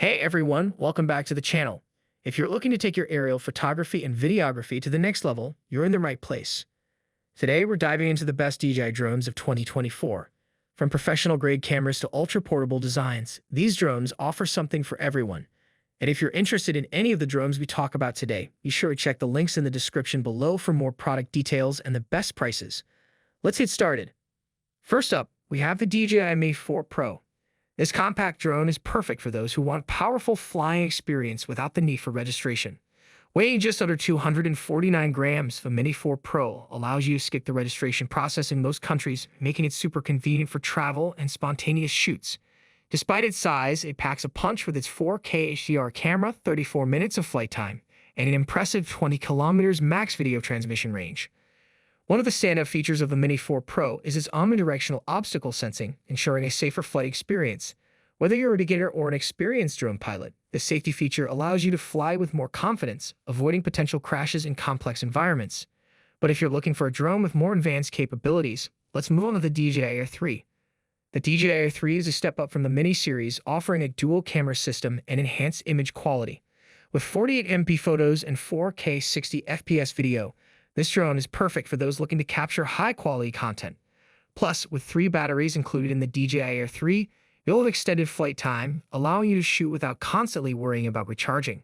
Hey everyone, welcome back to the channel. If you're looking to take your aerial photography and videography to the next level, you're in the right place. Today we're diving into the best DJI drones of 2024. From professional-grade cameras to ultra-portable designs, these drones offer something for everyone. And if you're interested in any of the drones we talk about today, be sure to check the links in the description below for more product details and the best prices. Let's get started. First up, we have the DJI Mini 4 Pro. This compact drone is perfect for those who want powerful flying experience without the need for registration. Weighing just under 249 grams, the Mini 4 Pro allows you to skip the registration process in most countries, making it super convenient for travel and spontaneous shoots. Despite its size, it packs a punch with its 4K HDR camera, 34 minutes of flight time, and an impressive 20 kilometers max video transmission range. One of the standout features of the Mini 4 Pro is its omnidirectional obstacle sensing, ensuring a safer flight experience. Whether you're a beginner or an experienced drone pilot, this safety feature allows you to fly with more confidence, avoiding potential crashes in complex environments. But if you're looking for a drone with more advanced capabilities, let's move on to the DJI Air 3. The DJI Air 3 is a step up from the Mini series, offering a dual camera system and enhanced image quality. With 48MP photos and 4K 60 FPS video, this drone is perfect for those looking to capture high-quality content. Plus, with 3 batteries included in the DJI Air 3, you'll have extended flight time, allowing you to shoot without constantly worrying about recharging.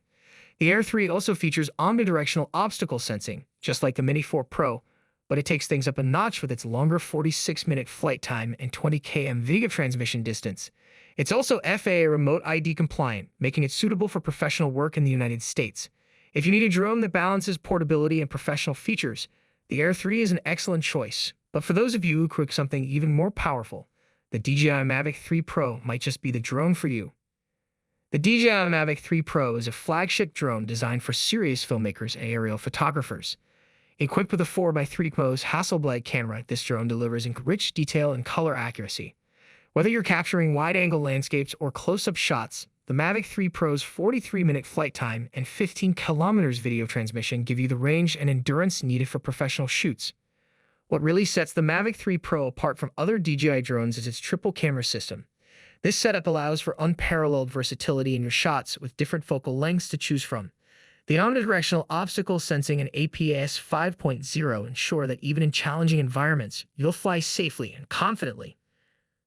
The Air 3 also features omnidirectional obstacle sensing, just like the Mini 4 Pro, but it takes things up a notch with its longer 46-minute flight time and 20 km video transmission distance. It's also FAA Remote ID compliant, making it suitable for professional work in the United States. If you need a drone that balances portability and professional features, the Air 3 is an excellent choice. But for those of you who crave something even more powerful, the DJI Mavic 3 Pro might just be the drone for you. The DJI Mavic 3 Pro is a flagship drone designed for serious filmmakers and aerial photographers. Equipped with a 4x3 Hasselblad camera, this drone delivers rich detail and color accuracy. Whether you're capturing wide-angle landscapes or close-up shots, the Mavic 3 Pro's 43-minute flight time and 15 kilometers video transmission give you the range and endurance needed for professional shoots. What really sets the Mavic 3 Pro apart from other DJI drones is its triple camera system. This setup allows for unparalleled versatility in your shots with different focal lengths to choose from. The omnidirectional obstacle sensing and APS 5.0 ensure that even in challenging environments, you'll fly safely and confidently.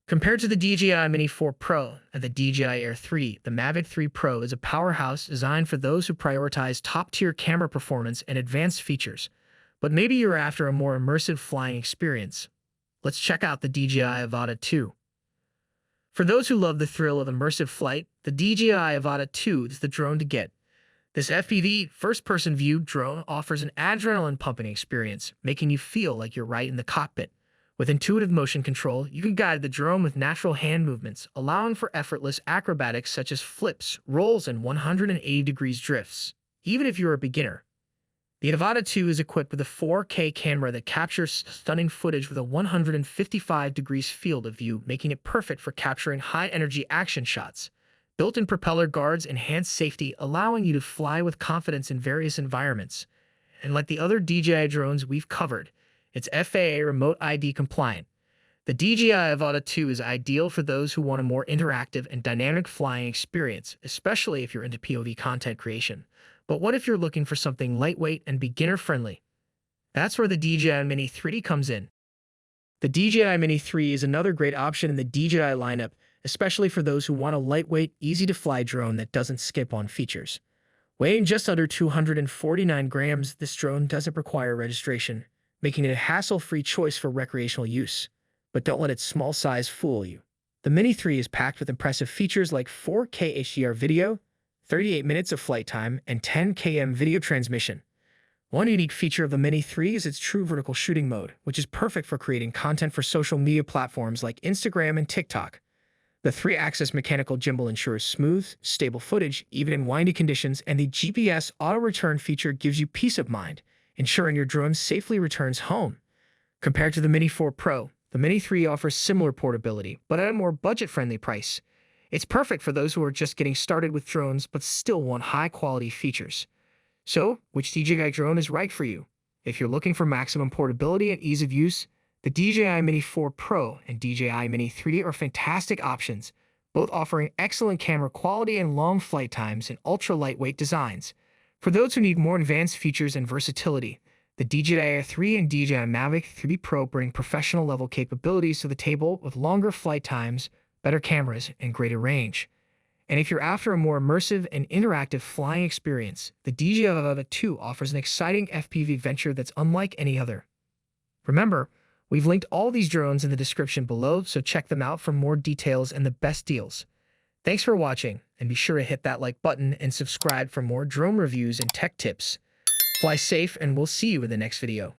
Compared to the DJI Mini 4 Pro and the DJI Air 3, the Mavic 3 Pro is a powerhouse designed for those who prioritize top-tier camera performance and advanced features. But maybe you're after a more immersive flying experience. Let's check out the DJI Avata 2. For those who love the thrill of immersive flight, the DJI Avata 2 is the drone to get. This FPV, first-person view drone, offers an adrenaline-pumping experience, making you feel like you're right in the cockpit. With intuitive motion control, you can guide the drone with natural hand movements, allowing for effortless acrobatics such as flips, rolls, and 180 degrees drifts, even if you're a beginner. The Avata 2 is equipped with a 4K camera that captures stunning footage with a 155 degrees field of view, making it perfect for capturing high-energy action shots. Built-in propeller guards enhance safety, allowing you to fly with confidence in various environments. And like the other DJI drones we've covered, it's FAA Remote ID compliant. The DJI Avata 2 is ideal for those who want a more interactive and dynamic flying experience, especially if you're into POV content creation. But what if you're looking for something lightweight and beginner-friendly? That's where the DJI Mini 3 comes in. The DJI Mini 3 is another great option in the DJI lineup, especially for those who want a lightweight, easy-to-fly drone that doesn't skip on features. Weighing just under 249 grams, this drone doesn't require registration, making it a hassle-free choice for recreational use. But don't let its small size fool you. The Mini 3 is packed with impressive features like 4K HDR video, 38 minutes of flight time, and 10 km video transmission. One unique feature of the Mini 3 is its true vertical shooting mode, which is perfect for creating content for social media platforms like Instagram and TikTok. The 3-axis mechanical gimbal ensures smooth, stable footage, even in windy conditions, and the GPS auto-return feature gives you peace of mind, ensuring your drone safely returns home. Compared to the Mini 4 Pro, the Mini 3 offers similar portability, but at a more budget-friendly price. It's perfect for those who are just getting started with drones but still want high-quality features. So, which DJI drone is right for you? If you're looking for maximum portability and ease of use, the DJI Mini 4 Pro and DJI Mini 3 are fantastic options. both offering excellent camera quality and long flight times in ultra-lightweight designs. For those who need more advanced features and versatility, the DJI Air 3 and DJI Mavic 3 Pro bring professional-level capabilities to the table with longer flight times, better cameras, and greater range. And if you're after a more immersive and interactive flying experience, the DJI Avata 2 offers an exciting FPV venture that's unlike any other. Remember, we've linked all these drones in the description below, so check them out for more details and the best deals. Thanks for watching, and be sure to hit that like button and subscribe for more drone reviews and tech tips. Fly safe, and we'll see you in the next video.